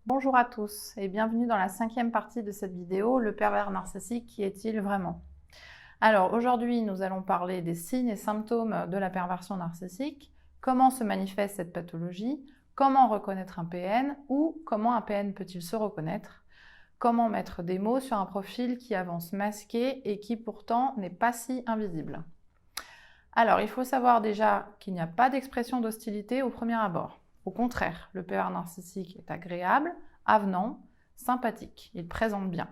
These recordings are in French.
Bonjour à tous et bienvenue dans la 5e partie de cette vidéo, le pervers narcissique, qui est-il vraiment? Alors aujourd'hui, nous allons parler des signes et symptômes de la perversion narcissique, comment se manifeste cette pathologie, comment reconnaître un PN ou comment un PN peut-il se reconnaître, comment mettre des mots sur un profil qui avance masqué et qui pourtant n'est pas si invisible. Alors, il faut savoir déjà qu'il n'y a pas d'expression d'hostilité au premier abord. Au contraire, le pervers narcissique est agréable, avenant, sympathique. Il présente bien.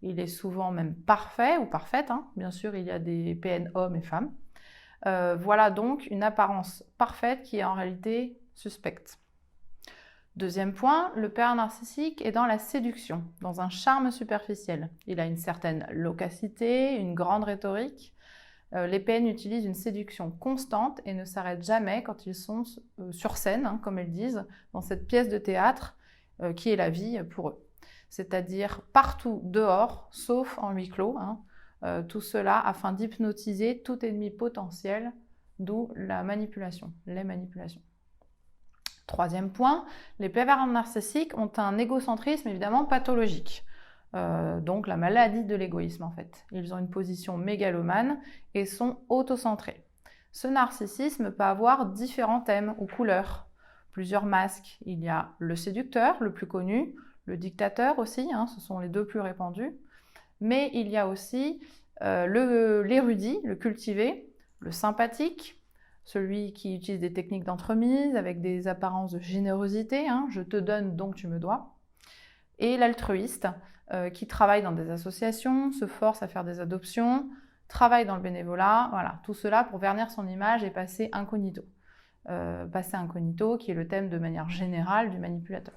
Il est souvent même parfait ou parfaite. Bien sûr, il y a des PN hommes et femmes. Voilà donc une apparence parfaite qui est en réalité suspecte. Deuxième point, le pervers narcissique est dans la séduction, dans un charme superficiel. Il a une certaine loquacité, une grande rhétorique. Les PN utilisent une séduction constante et ne s'arrêtent jamais quand ils sont sur scène, comme ils disent, dans cette pièce de théâtre qui est la vie pour eux. C'est-à-dire partout dehors, sauf en huis clos. Tout cela afin d'hypnotiser tout ennemi potentiel, d'où la manipulation, les manipulations. Troisième point, les pervers narcissiques ont un égocentrisme évidemment pathologique. Donc la maladie de l'égoïsme en fait. Ils ont une position mégalomane et sont autocentrés. Ce narcissisme peut avoir différents thèmes ou couleurs, plusieurs masques. Il y a le séducteur, le plus connu, le dictateur aussi, ce sont les deux plus répandus. Mais il y a aussi l'érudit, le cultivé, le sympathique, celui qui utilise des techniques d'entremise avec des apparences de générosité, je te donne donc tu me dois, et l'altruiste, qui travaille dans des associations, se force à faire des adoptions, travaille dans le bénévolat, voilà, tout cela pour vernir son image et passer incognito. Passer incognito, qui est le thème de manière générale du manipulateur.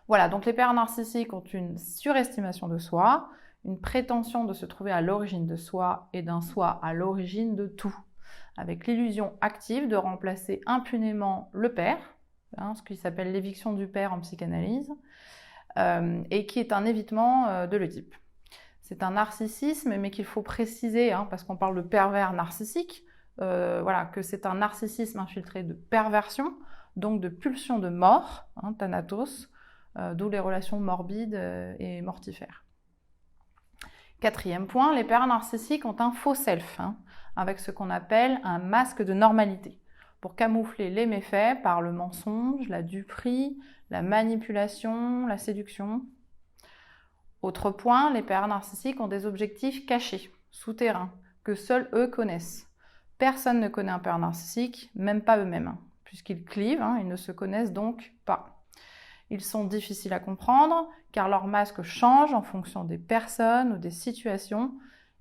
Voilà, donc les pervers narcissiques ont une surestimation de soi, une prétention de se trouver à l'origine de soi et d'un soi à l'origine de tout, avec l'illusion active de remplacer impunément le père, ce qui s'appelle l'éviction du père en psychanalyse, et qui est un évitement de l'Oedipe. C'est un narcissisme, mais qu'il faut préciser, parce qu'on parle de pervers narcissique, que c'est un narcissisme infiltré de perversion, donc de pulsion de mort, thanatos, d'où les relations morbides et mortifères. Quatrième point, les pervers narcissiques ont un faux self, avec ce qu'on appelle un masque de normalité, pour camoufler les méfaits par le mensonge, la duperie, la manipulation, la séduction. Autre point, les pervers narcissiques ont des objectifs cachés, souterrains, que seuls eux connaissent. Personne ne connaît un pervers narcissique, même pas eux-mêmes, puisqu'ils clivent, ils ne se connaissent donc pas. Ils sont difficiles à comprendre, car leur masque change en fonction des personnes ou des situations.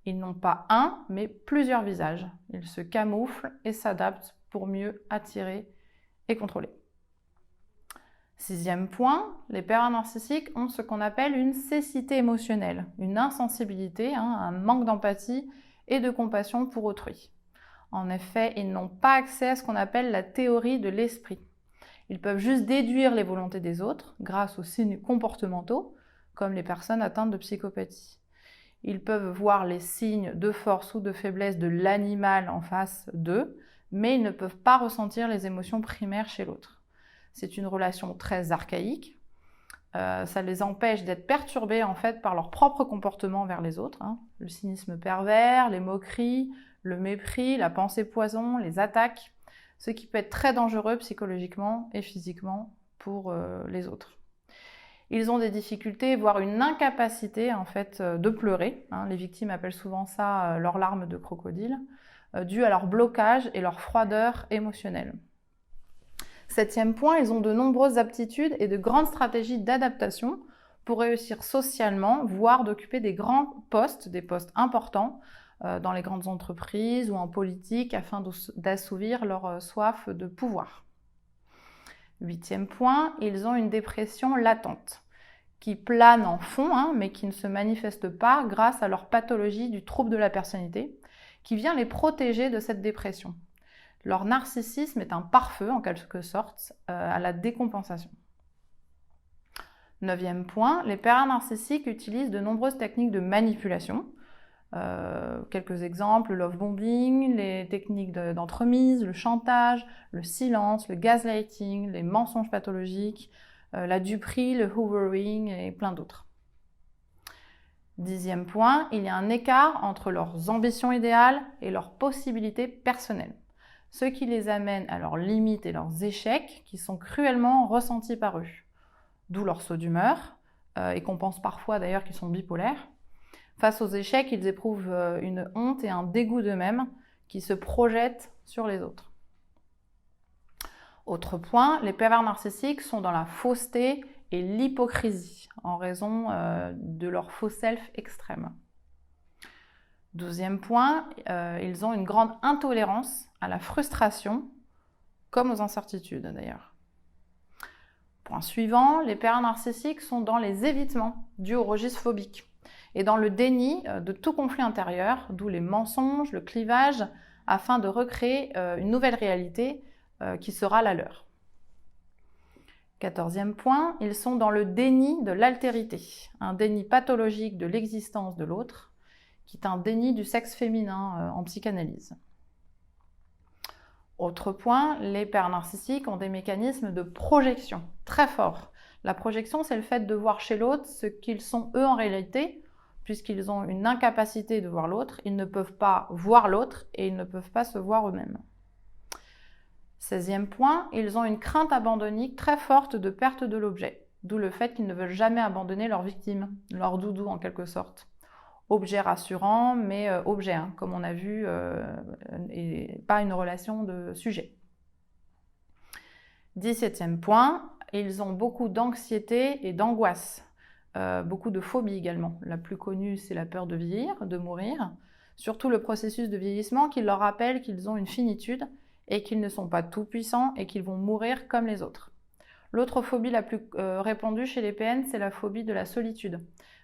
Ils n'ont pas un, mais plusieurs visages. Ils se camouflent et s'adaptent pour mieux attirer et contrôler. Sixième point, les pervers narcissiques ont ce qu'on appelle une cécité émotionnelle, une insensibilité, un manque d'empathie et de compassion pour autrui. En effet, ils n'ont pas accès à ce qu'on appelle la théorie de l'esprit. Ils peuvent juste déduire les volontés des autres grâce aux signes comportementaux, comme les personnes atteintes de psychopathie. Ils peuvent voir les signes de force ou de faiblesse de l'animal en face d'eux, mais ils ne peuvent pas ressentir les émotions primaires chez l'autre. C'est une relation très archaïque. Ça les empêche d'être perturbés en fait par leur propre comportement vers les autres. Le cynisme pervers, les moqueries, le mépris, la pensée poison, les attaques, ce qui peut être très dangereux psychologiquement et physiquement pour les autres. Ils ont des difficultés, voire une incapacité en fait de pleurer. Les victimes appellent souvent ça leurs larmes de crocodile, dû à leur blocage et leur froideur émotionnelle. Septième point, ils ont de nombreuses aptitudes et de grandes stratégies d'adaptation pour réussir socialement, voire d'occuper des grands postes, des postes importants dans les grandes entreprises ou en politique afin d'assouvir leur soif de pouvoir. Huitième point, ils ont une dépression latente qui plane en fond, mais qui ne se manifeste pas grâce à leur pathologie du trouble de la personnalité, qui vient les protéger de cette dépression. Leur narcissisme est un pare-feu, en quelque sorte, à la décompensation. Neuvième point, les pervers narcissiques utilisent de nombreuses techniques de manipulation. Quelques exemples, le love bombing, les techniques d'entremise, le chantage, le silence, le gaslighting, les mensonges pathologiques, la duperie, le hoovering et plein d'autres. 10e point, il y a un écart entre leurs ambitions idéales et leurs possibilités personnelles, ce qui les amène à leurs limites et leurs échecs qui sont cruellement ressentis par eux. D'où leur saut d'humeur, et qu'on pense parfois d'ailleurs qu'ils sont bipolaires. Face aux échecs, ils éprouvent une honte et un dégoût d'eux-mêmes qui se projettent sur les autres. Autre point, les pervers narcissiques sont dans la fausseté et l'hypocrisie en raison de leur faux self extrême. 12e point, ils ont une grande intolérance à la frustration, comme aux incertitudes d'ailleurs. Point suivant, les pervers narcissiques sont dans les évitements dus au registre phobique et dans le déni de tout conflit intérieur, d'où les mensonges, le clivage, afin de recréer une nouvelle réalité qui sera la leur. 14e point, ils sont dans le déni de l'altérité, un déni pathologique de l'existence de l'autre, qui est un déni du sexe féminin en psychanalyse. Autre point, les pervers narcissiques ont des mécanismes de projection très forts. La projection, c'est le fait de voir chez l'autre ce qu'ils sont eux en réalité, puisqu'ils ont une incapacité de voir l'autre, ils ne peuvent pas voir l'autre et ils ne peuvent pas se voir eux-mêmes. 16e point, ils ont une crainte abandonnique très forte de perte de l'objet, d'où le fait qu'ils ne veulent jamais abandonner leur victime, leur doudou en quelque sorte. Objet rassurant, mais objet, comme on a vu, et pas une relation de sujet. 17e point, ils ont beaucoup d'anxiété et d'angoisse, beaucoup de phobie également. La plus connue, c'est la peur de vieillir, de mourir, surtout le processus de vieillissement qui leur rappelle qu'ils ont une finitude et qu'ils ne sont pas tout-puissants et qu'ils vont mourir comme les autres. L'autre phobie la plus répandue chez les PN, c'est la phobie de la solitude,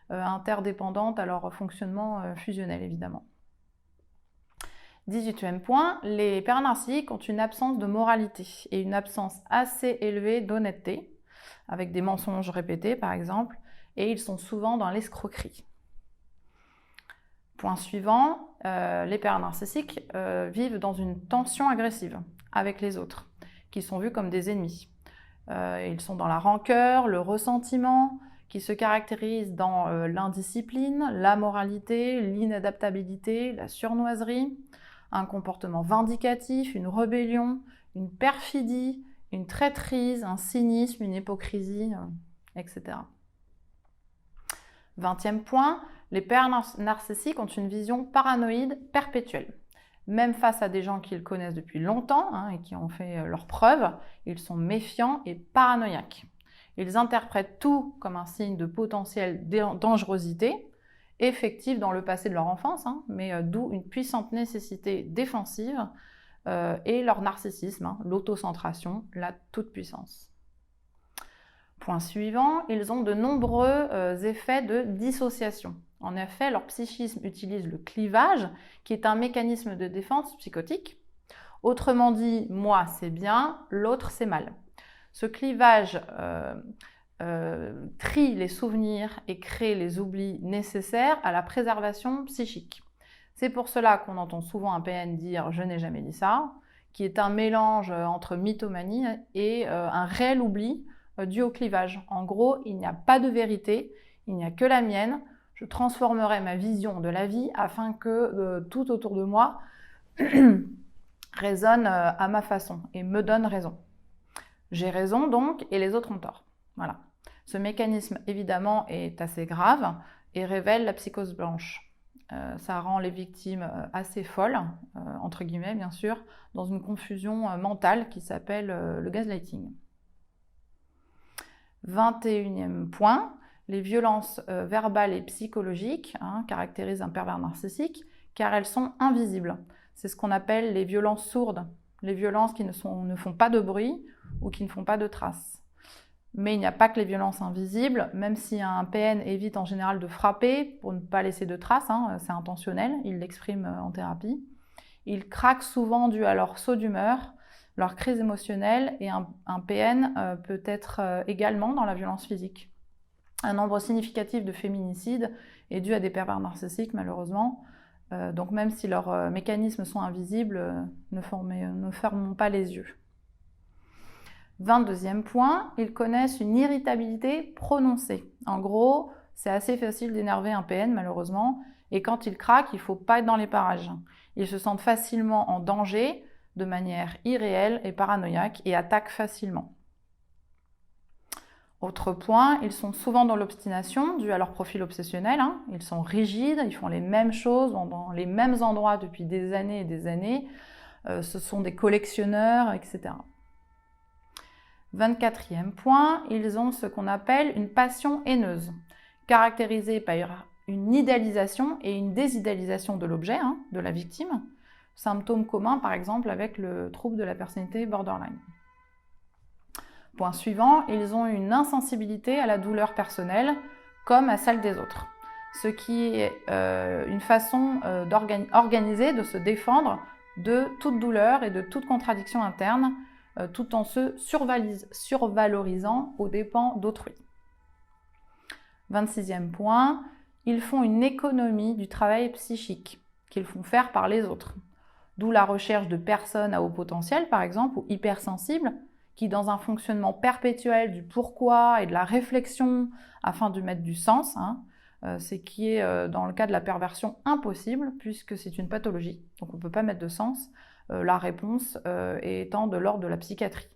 interdépendante à leur fonctionnement fusionnel évidemment. 18e point, les pervers narcissiques ont une absence de moralité et une absence assez élevée d'honnêteté, avec des mensonges répétés par exemple, et ils sont souvent dans l'escroquerie. Point suivant, les pervers narcissiques vivent dans une tension agressive avec les autres, qui sont vus comme des ennemis. Ils sont dans la rancœur, le ressentiment, qui se caractérisent dans l'indiscipline, la moralité, l'inadaptabilité, la surnoiserie, un comportement vindicatif, une rébellion, une perfidie, une traîtrise, un cynisme, une hypocrisie, etc. 20e point, les pervers narcissiques ont une vision paranoïde perpétuelle. Même face à des gens qu'ils connaissent depuis longtemps et qui ont fait leurs preuves, ils sont méfiants et paranoïaques. Ils interprètent tout comme un signe de potentielle dangerosité, effective dans le passé de leur enfance, mais d'où une puissante nécessité défensive et leur narcissisme, l'autocentration, la toute-puissance. Point suivant, ils ont de nombreux effets de dissociation. En effet, leur psychisme utilise le clivage, qui est un mécanisme de défense psychotique. Autrement dit, moi c'est bien, l'autre c'est mal. Ce clivage trie les souvenirs et crée les oublis nécessaires à la préservation psychique. C'est pour cela qu'on entend souvent un PN dire « je n'ai jamais dit ça », qui est un mélange entre mythomanie et un réel oubli dû au clivage. En gros, il n'y a pas de vérité, il n'y a que la mienne. Je transformerai ma vision de la vie afin que tout autour de moi résonne à ma façon et me donne raison. J'ai raison donc et les autres ont tort. Voilà. Ce mécanisme évidemment est assez grave et révèle la psychose blanche. Ça rend les victimes assez folles, entre guillemets bien sûr, dans une confusion mentale qui s'appelle le gaslighting. 21e point, les violences verbales et psychologiques caractérisent un pervers narcissique car elles sont invisibles. C'est ce qu'on appelle les violences sourdes, les violences qui ne font pas de bruit ou qui ne font pas de traces. Mais il n'y a pas que les violences invisibles, même si un PN évite en général de frapper pour ne pas laisser de traces, c'est intentionnel, il l'exprime en thérapie. Ils craquent souvent dû à leur saut d'humeur, leur crise émotionnelle, et un PN peut être également dans la violence physique. Un nombre significatif de féminicides est dû à des pervers narcissiques malheureusement, donc même si leurs mécanismes sont invisibles, ne fermons pas les yeux. 22e point, ils connaissent une irritabilité prononcée. En gros, c'est assez facile d'énerver un PN malheureusement, et quand ils craquent, il ne faut pas être dans les parages. Ils se sentent facilement en danger, de manière irréelle et paranoïaque, et attaquent facilement. Autre point, ils sont souvent dans l'obstination, dû à leur profil obsessionnel. Ils sont rigides, ils font les mêmes choses dans les mêmes endroits depuis des années et des années. Ce sont des collectionneurs, etc. 24e point, ils ont ce qu'on appelle une passion haineuse, caractérisée par une idéalisation et une désidéalisation de l'objet, de la victime. Symptôme commun, par exemple, avec le trouble de la personnalité borderline. Point suivant, ils ont une insensibilité à la douleur personnelle comme à celle des autres, ce qui est une façon organisée de se défendre de toute douleur et de toute contradiction interne, tout en se survalorisant aux dépens d'autrui. 26e point, ils font une économie du travail psychique qu'ils font faire par les autres, d'où la recherche de personnes à haut potentiel, par exemple, ou hypersensibles, qui, dans un fonctionnement perpétuel du pourquoi et de la réflexion afin de mettre du sens, c'est qui est, dans le cas de la perversion, impossible, puisque c'est une pathologie, donc on ne peut pas mettre de sens, la réponse étant de l'ordre de la psychiatrie.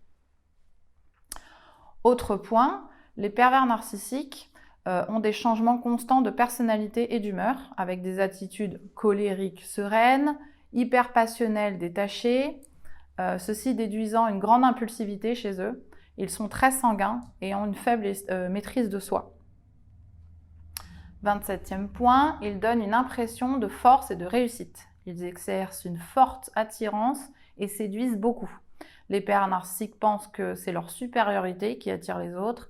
Autre point, les pervers narcissiques ont des changements constants de personnalité et d'humeur, avec des attitudes colériques sereines, hyper passionnelles détachées, ceci déduisant une grande impulsivité chez eux. Ils sont très sanguins et ont une faible maîtrise de soi. 27e point, ils donnent une impression de force et de réussite. Ils exercent une forte attirance et séduisent beaucoup. Les pervers narcissiques pensent que c'est leur supériorité qui attire les autres.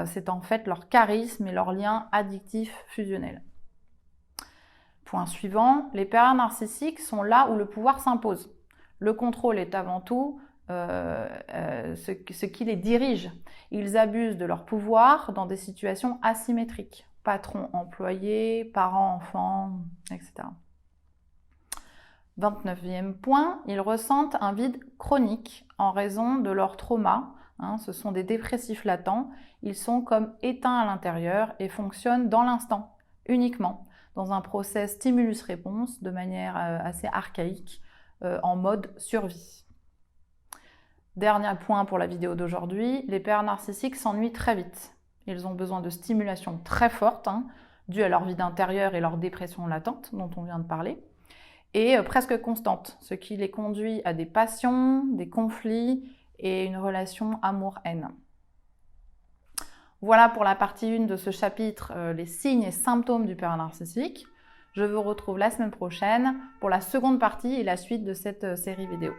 C'est en fait leur charisme et leur lien addictif fusionnel. Point suivant, les pervers narcissiques sont là où le pouvoir s'impose. Le contrôle est avant tout ce qui les dirige. Ils abusent de leur pouvoir dans des situations asymétriques. Patron, employé, parents, enfants, etc. 29e point, ils ressentent un vide chronique en raison de leur trauma. Ce sont des dépressifs latents. Ils sont comme éteints à l'intérieur et fonctionnent dans l'instant, uniquement, dans un process stimulus-réponse de manière assez archaïque, en mode survie. Dernier point pour la vidéo d'aujourd'hui, les pervers narcissiques s'ennuient très vite. Ils ont besoin de stimulation très forte, due à leur vide intérieur et leur dépression latente, dont on vient de parler, et presque constante, ce qui les conduit à des passions, des conflits et une relation amour-haine. Voilà pour la partie 1 de ce chapitre, les signes et symptômes du pervers narcissique. Je vous retrouve la semaine prochaine pour la seconde partie et la suite de cette série vidéo.